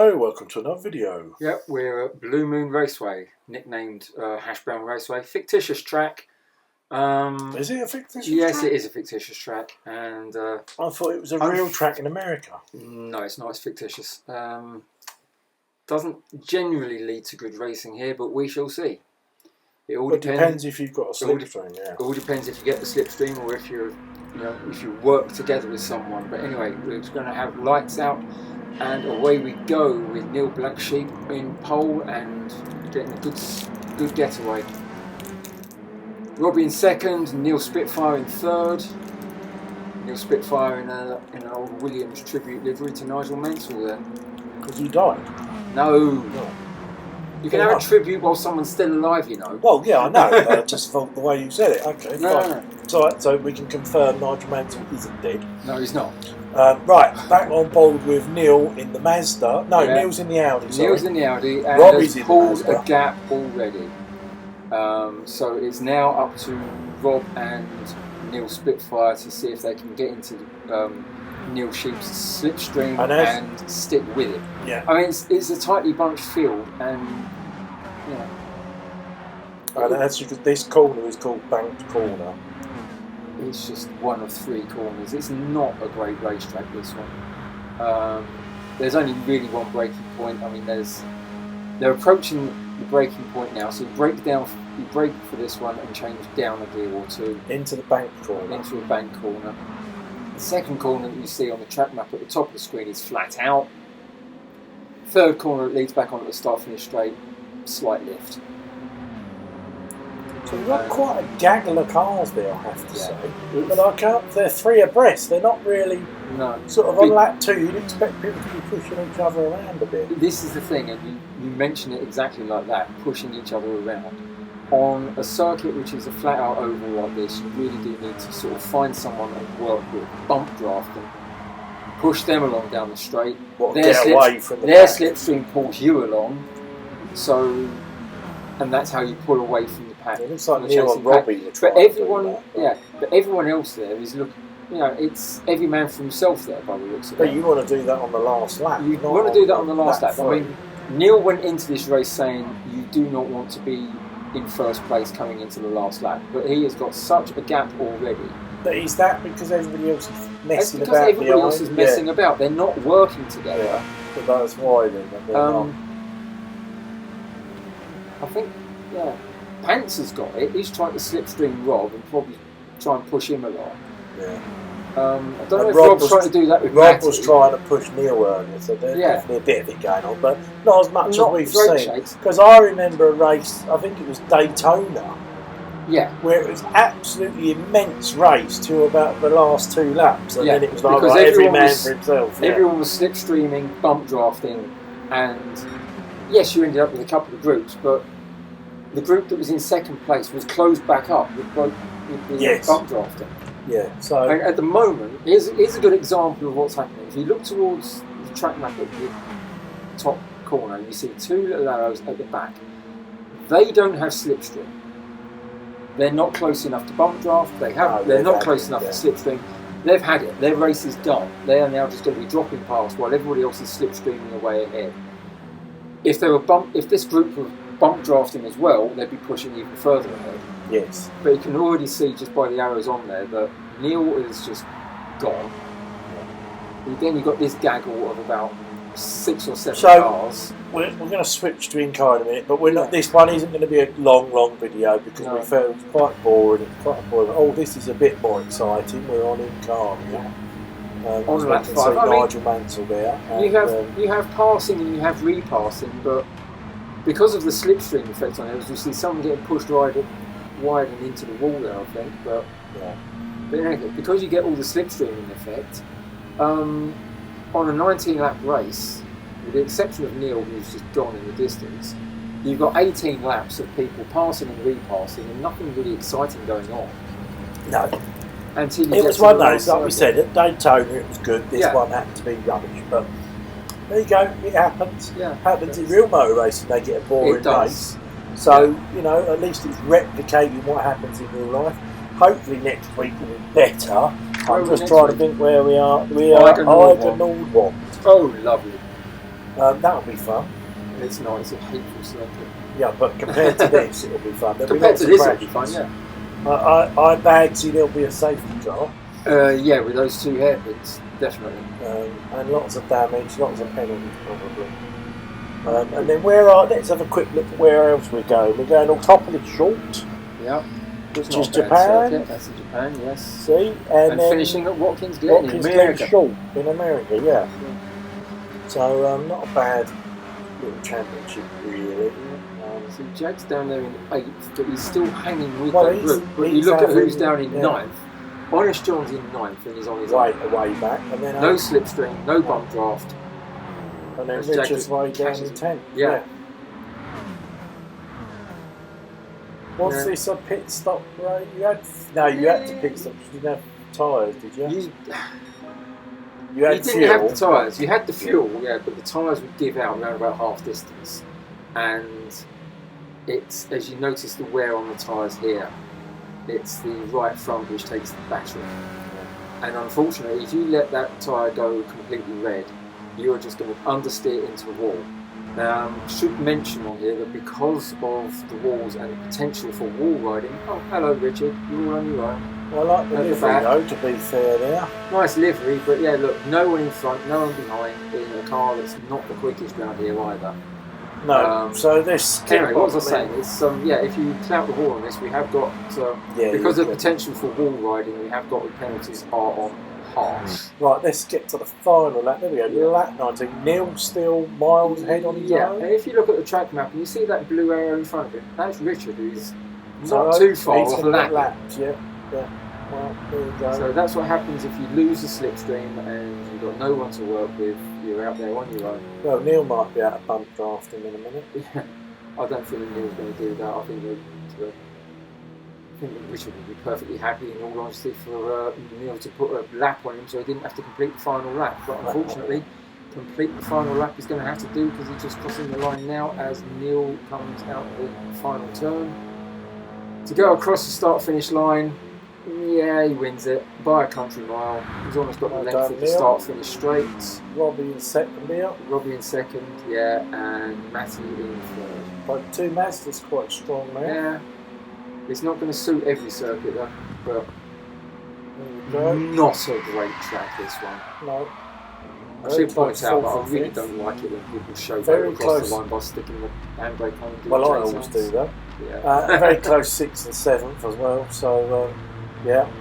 Hello, welcome to another video. Yep, we're at BlueMoon Raceway, nicknamed Hash Brown Raceway. Fictitious track. Is it a fictitious track? Yes, it is a fictitious track. And I thought it was a real track in America. No, it's not. It's fictitious. Doesn't generally lead to good racing here, but we shall see. It all depends if you've got a slipstream. Yeah. It all depends if you get the slipstream or if if you work together with someone. But anyway, we're just going to have lights out. And away we go with Neil Black Sheep in pole and getting a good getaway. Robbie in second, Neil Spitfire in third. Neil Spitfire in an old Williams tribute livery to Nigel Mansell there. Because he died? No. You can have a tribute while someone's still alive, you know. Well, yeah, I know. I just thought the way you said it. Okay, no. So we can confirm Nigel Mansell isn't dead. No, he's not. Right, back on board with Neil in the Mazda. No, yeah. Neil's in the Audi. Sorry. Neil's in the Audi and Robbie's has pulled a gap already. So it's now up to Rob and Neil Spitfire to see if they can get into Neil Sheep's slipstream and stick with it. Yeah. I mean, it's a tightly bunched field, and and that's because this corner is called Banked Corner. It's just one of three corners. It's not a great racetrack, this one. There's only really one braking point. I mean, they're approaching the braking point now, so you brake for this one and change down a gear or two. Into the bank corner. Into a bank corner. The second corner that you see on the track map at the top of the screen is flat out. Third corner, it leads back onto the start-finish straight, slight lift. So you've got quite a gaggle of cars there, I have to say. But they're three abreast. They're not really sort of on lap two. You'd expect people to be pushing each other around a bit. This is the thing, and you mention it exactly like that, pushing each other around. On a circuit which is a flat-out oval like this, you really do need to sort of find someone and work with, bump draft them, push them along down the straight. Their slipstream pulls you along, and that's how you pull away from the pack. It looks like Neil and Robbie. But everyone else there is looking. It's every man for himself there by the looks of it. But you want to do that on the last lap. You want to do that on the last lap. I mean, Neil went into this race saying you do not want to be in first place coming into the last lap, but he has got such a gap already. But is that because everybody else is messing about? Because everybody else is messing about. They're not working together. Yeah, but that's why then. I think, Pants has got it. He's trying to slipstream Rob and probably try and push him along. Yeah. I don't know if Rob's trying to do that with Rob was trying to push Neil earlier, so there's definitely a bit of it going on, but not as much as we've seen. Because I remember a race, I think it was Daytona, where it was absolutely immense race to about the last two laps, and then it was like every man for himself. Yeah. Everyone was slipstreaming, bump drafting, and yes, you ended up with a couple of groups, but the group that was in second place was closed back up with the bump drafting. Yeah, so and at the moment, here's a good example of what's happening. If you look towards the track map at the top corner, you see two little arrows at the back. They don't have slipstream. They're not close enough to bump draft. They're not close enough to slipstream. They've had it. Their race is done. They are now just going to be dropping past while everybody else is slipstreaming away ahead. If this group were bump drafting as well, they'd be pushing even further ahead. Yes. But you can already see just by the arrows on there that Neil is just gone. And then you've got this gaggle of about 6 or 7 cars. We're going to switch to in-car in a minute, but we're not. This one isn't going to be a long video because we felt it was quite boring. Oh, this is a bit more exciting. We're on in-car now. On lap 5. Nigel Mansell there. You have passing and you have repassing, but because of the slipstream effect on it, you see someone getting pushed wide and into the wall there, I think. But anyway, because you get all the slipstreaming effect, on a 19-lap race, with the exception of Neil, who's just gone in the distance, you've got 18 laps of people passing and repassing, and nothing really exciting going on. No. Until it was one of those, like we said, at Daytona it was good. This one happened to be rubbish, but there you go. It happens. Yeah, happens in real motor racing. They get a boring race. So, at least it's replicating what happens in real life. Hopefully next week will be better. I'm just trying to think where we are. We are Eigen Nordwand. Oh, lovely. That'll be fun. It's not. It's a hateful circuit. Yeah, but compared to this, it'll be fun. Compared to this, it'll be fun. Yeah. I bagsy there'll be a safety car. Yeah, with those 2 hairpins, definitely. And lots of damage, lots of penalties probably. And then let's have a quick look at where else we're going. We're going on top of the short. Yeah. Which is Japan. Circuit. That's in Japan, yes. See? And then finishing at Watkins Glen in America. Short in America, yeah. So not a bad little championship, really. So Jag's down there in 8th, but he's still hanging with that group. But you look at who's down in 9th. Honest John's in 9th and he's on his way back. And then no slipstream, no bump draft. And then Richard's way down in 10th. Yeah. What's this a pit stop, right? You had to pit stop because you didn't have tyres, did you? You didn't have the tyres. You had the fuel, but the tyres would give out around about half distance. And it's, as you notice the wear on the tyres here, it's the right front which takes the battery. And unfortunately, if you let that tyre go completely red, you're just going to understeer into the wall. Should mention on here that because of the walls and the potential for wall riding. Oh, hello Richard, you're all on your own. I like the livery though, to be fair there. Nice livery, but yeah, look, no one in front, no one behind, in a car that's not the quickest round here either. No, so this... Anyway, what was I saying? It's, if you clout the wall on this, we have got, because of the potential for wall riding, we have got the penalties are on harsh. Right, let's get to the final lap. There we go, lap 19. Neil still miles ahead on his own. And if you look at the track map and you see that blue arrow in front of him, that's Richard, who's not too far off the lap. Yeah. Well, there you go. So that's what happens if you lose the slipstream and you've got no one to work with, you're out there on your own. Well, Neil might be out of bump drafting in a minute. Yeah, I don't think Neil's going to do that. I think Richard would be perfectly happy, in all honesty, for Neil to put a lap on him so he didn't have to complete the final lap. But unfortunately, complete the final lap he's going to have to do because he's just crossing the line now as Neil comes out the final turn. To go across the start-finish line, yeah, he wins it by a country mile. He's almost got the length of the start-finish straight. Robbie in second here. Robbie in second, and Matty in third. But 2 Mazda's quite strong there. Yeah. It's not going to suit every circuit though, but not a great track this one. No. I should point out that I really don't like it when people show very across the line by sticking the handbrake on. Well, I always do that. Yeah. Very close 6th and 7th as well. So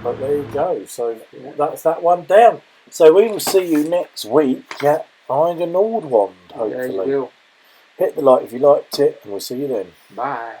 but there you go. So that's that one down. So we will see you next week behind an Nordwand, hopefully. Yeah, you will. Hit the like if you liked it, and we'll see you then. Bye.